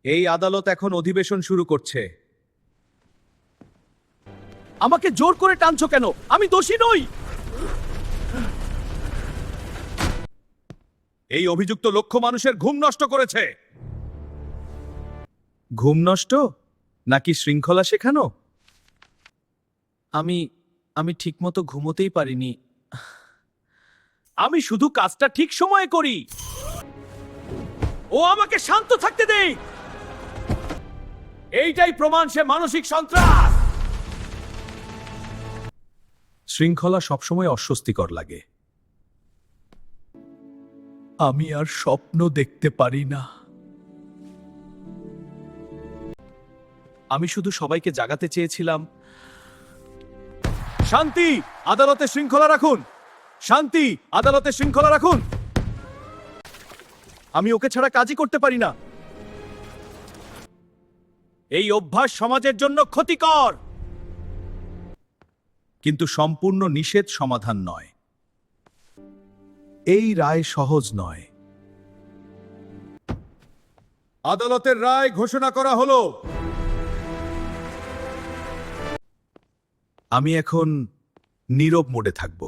এই আদালত এখন অধিবেশন শুরু করছে। আমাকে জোর করে টানছো কেন? আমি দোষী নই। এই অভিযুক্ত লক্ষ মানুষের ঘুম নষ্ট করেছে। ঘুম নষ্ট নাকি শৃঙ্খলা শেখানো? আমি ঠিকমতো ঘুমোতেই পারিনি। আমি শুধু কাজটা ঠিক সময়ে করি। ও আমাকে শান্ত থাকতে দেই। এইটাই প্রমাণ সে মানসিক সন্ত্রাস। শৃঙ্খলা সবসময় অস্বস্তিকর লাগে। আমি আর স্বপ্ন দেখতে পারি না। আমি শুধু সবাইকে জাগাতে চেয়েছিলাম। শান্তি, আদালতে শৃঙ্খলা রাখুন। শান্তি, আদালতে শৃঙ্খলা রাখুন। আমি ওকে ছাড়া কাজই করতে পারি না। এই অভ্যাস সমাজের জন্য ক্ষতিকর, কিন্তু সম্পূর্ণ নিষেধ সমাধান নয়। এই রায় সহজ নয়। আদালতের রায় ঘোষণা করা হলো। আমি এখন নীরব মোডে থাকব।